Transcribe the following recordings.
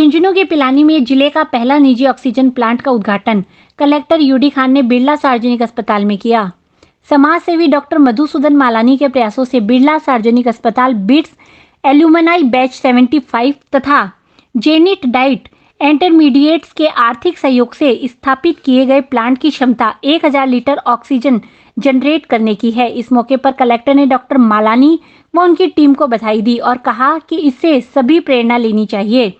झुंझुनू के पिलानी में जिले का पहला निजी ऑक्सीजन प्लांट का उद्घाटन कलेक्टर यूडी खान ने बिरला सार्वजनिक अस्पताल में किया। समाज सेवी डॉक्टर मधुसूदन मालानी के प्रयासों से बिरला सार्वजनिक अस्पताल बिट्स एल्यूमनाई बैच 75 तथा जेनिट डाइट इंटरमीडिएट्स के आर्थिक सहयोग से स्थापित किए गए प्लांट की क्षमता 1000 लीटर ऑक्सीजन जनरेट करने की है। इस मौके पर कलेक्टर ने डॉक्टर मालानी व उनकी टीम को बधाई दी और कहा कि इससे सभी प्रेरणा लेनी चाहिए,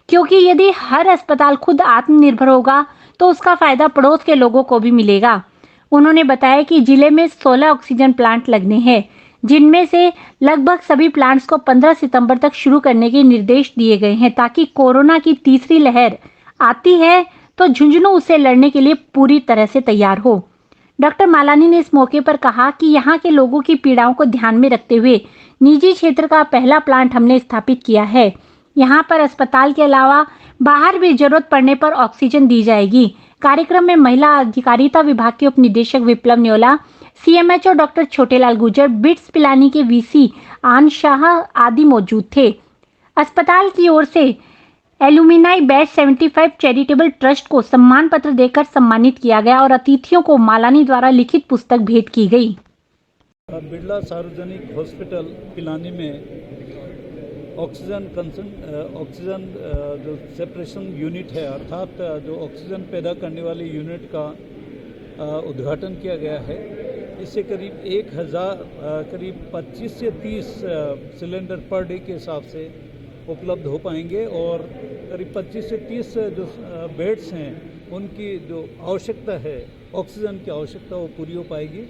क्योंकि यदि हर अस्पताल खुद आत्मनिर्भर होगा तो उसका फायदा पड़ोस के लोगों को भी मिलेगा। उन्होंने बताया कि जिले में 16 ऑक्सीजन प्लांट लगने हैं, जिनमें से लगभग सभी प्लांट्स को 15 सितंबर तक शुरू करने के निर्देश दिए गए हैं, ताकि कोरोना की तीसरी लहर आती है तो झुंझुनू उससे लड़ने के लिए पूरी तरह से तैयार हो। डॉक्टर मालानी ने इस मौके पर कहा कि यहाँ के लोगों की पीड़ाओं को ध्यान में रखते हुए निजी क्षेत्र का पहला प्लांट हमने स्थापित किया है। यहाँ पर अस्पताल के अलावा बाहर भी जरूरत पड़ने पर ऑक्सीजन दी जाएगी। कार्यक्रम में महिला अधिकारिता विभाग के उप निदेशक Viplav Nyola, CMHO doctor Chhotelal Gurjar, BITS Pilani के वीसी आन शाह आदि मौजूद थे। अस्पताल की ओर से एल्यूमिनाई बैच 75 चैरिटेबल ट्रस्ट को सम्मान पत्र देकर सम्मानित किया गया और अतिथियों को मालानी द्वारा लिखित पुस्तक भेंट की गई। बिरला सार्वजनिक हॉस्पिटल पिलानी में ऑक्सीजन जो सेपरेशन यूनिट है, अर्थात जो ऑक्सीजन पैदा करने वाली यूनिट का उद्घाटन किया गया है। इससे करीब 25 से 30 सिलेंडर पर डे के हिसाब से उपलब्ध हो पाएंगे और करीब 25 से 30 जो बेड्स हैं उनकी जो आवश्यकता है, ऑक्सीजन की आवश्यकता, वो पूरी हो पाएगी।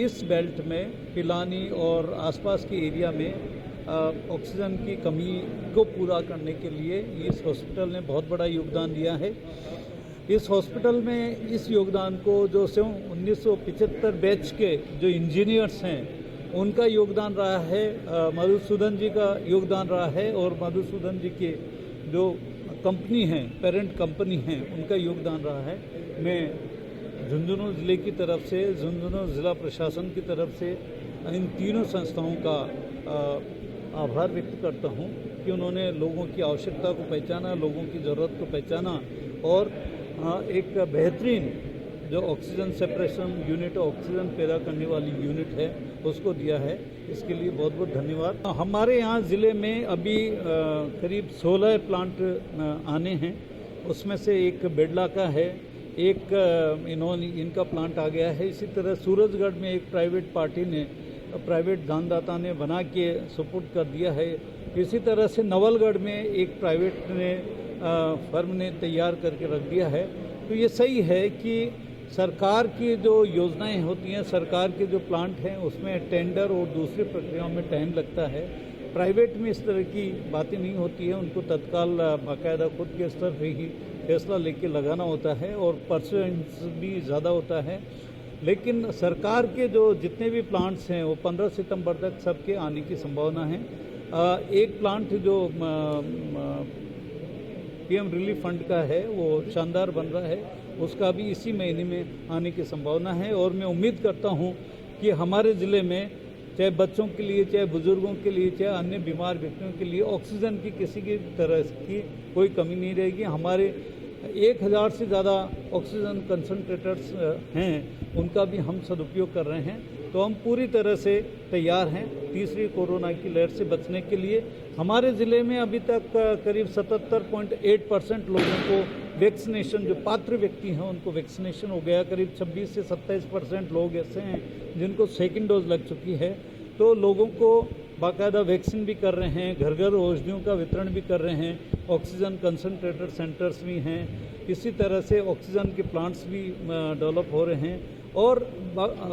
इस बेल्ट में पिलानी और आसपास के एरिया में ऑक्सीजन की कमी को पूरा करने के लिए इस हॉस्पिटल ने बहुत बड़ा योगदान दिया है। इस हॉस्पिटल में इस योगदान को जो 1975 बैच के जो इंजीनियर्स हैं उनका योगदान रहा है, मधुसूदन जी का योगदान रहा है और मधुसूदन जी के जो कंपनी हैं, पेरेंट कंपनी हैं, उनका योगदान रहा है। मैं झुंझुनू ज़िले की तरफ से, झुंझुनू ज़िला प्रशासन की तरफ से इन तीनों संस्थाओं का आभार व्यक्त करता हूं कि उन्होंने लोगों की आवश्यकता को पहचाना, लोगों की ज़रूरत को पहचाना और एक बेहतरीन जो ऑक्सीजन सेपरेशन यूनिट, ऑक्सीजन पैदा करने वाली यूनिट है, उसको दिया है। इसके लिए बहुत बहुत धन्यवाद। हमारे यहाँ ज़िले में अभी करीब 16 प्लांट आने हैं। उसमें से एक बेडला का है, एक इनका प्लांट आ गया है। इसी तरह सूरजगढ़ में एक प्राइवेट दानदाता ने बना के सुपुर्द कर दिया है। इसी तरह से नवलगढ़ में एक प्राइवेट फर्म ने तैयार करके रख दिया है। तो ये सही है कि सरकार की जो योजनाएं होती हैं, सरकार के जो प्लांट हैं, उसमें टेंडर और दूसरी प्रक्रियाओं में टाइम लगता है। प्राइवेट में इस तरह की बातें नहीं होती है, उनको तत्काल बाकायदा खुद के स्तर पर ही फैसला लेके लगाना होता है और परसेंट भी ज़्यादा होता है। लेकिन सरकार के जो जितने भी प्लांट्स हैं वो 15 सितंबर तक सबके आने की संभावना है। एक प्लांट जो पीएम रिलीफ फंड का है वो शानदार बन रहा है, उसका भी इसी महीने में आने की संभावना है। और मैं उम्मीद करता हूं कि हमारे ज़िले में चाहे बच्चों के लिए, चाहे बुज़ुर्गों के लिए, चाहे अन्य बीमार व्यक्तियों के लिए ऑक्सीजन की किसी की तरह की कोई कमी नहीं रहेगी। हमारे 1000 से ज़्यादा ऑक्सीजन कंसंट्रेटर्स हैं, उनका भी हम सदुपयोग कर रहे हैं। तो हम पूरी तरह से तैयार हैं तीसरी कोरोना की लहर से बचने के लिए। हमारे ज़िले में अभी तक करीब 77.8% लोगों को वैक्सीनेशन, जो पात्र व्यक्ति हैं उनको वैक्सीनेशन हो गया। करीब 26 से 27% लोग ऐसे हैं जिनको सेकेंड डोज लग चुकी है। तो लोगों को बाकायदा वैक्सीन भी कर रहे हैं, घर घर औषधियों का वितरण भी कर रहे हैं, ऑक्सीजन कंसंट्रेटर सेंटर्स भी हैं। इसी तरह से ऑक्सीजन के प्लांट्स भी डेवलप हो रहे हैं और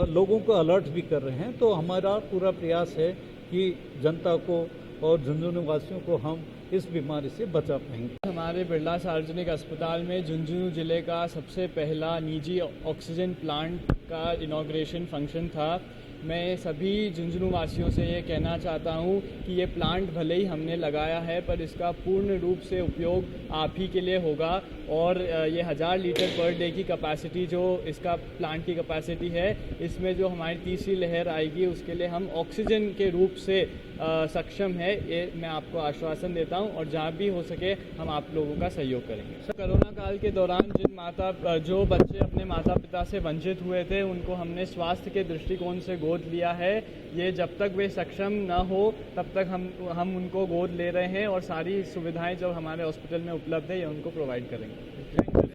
लोगों को अलर्ट भी कर रहे हैं। तो हमारा पूरा प्रयास है कि जनता को और झुंझुनू वासियों को हम इस बीमारी से बचा पाएंगे। हमारे बिरला सार्वजनिक अस्पताल में झुंझुनू ज़िले का सबसे पहला निजी ऑक्सीजन प्लांट का इनॉग्रेशन फंक्शन था। मैं सभी झुंझुनू वासियों से ये कहना चाहता हूँ कि ये प्लांट भले ही हमने लगाया है पर इसका पूर्ण रूप से उपयोग आप ही के लिए होगा और ये 1000 लीटर पर डे की कैपेसिटी जो इसका प्लांट की कैपेसिटी है, इसमें जो हमारी तीसरी लहर आएगी उसके लिए हम ऑक्सीजन के रूप से सक्षम है, ये मैं आपको आश्वासन देता हूँ और जहाँ भी हो सके हम आप लोगों का सहयोग करेंगे। कोरोना काल के दौरान जो बच्चे अपने माता पिता से वंचित हुए थे उनको हमने स्वास्थ्य के दृष्टिकोण से गोद लिया है। ये जब तक वे सक्षम न हो तब तक हम उनको गोद ले रहे हैं और सारी सुविधाएं जो हमारे हॉस्पिटल में उपलब्ध है ये उनको प्रोवाइड करेंगे।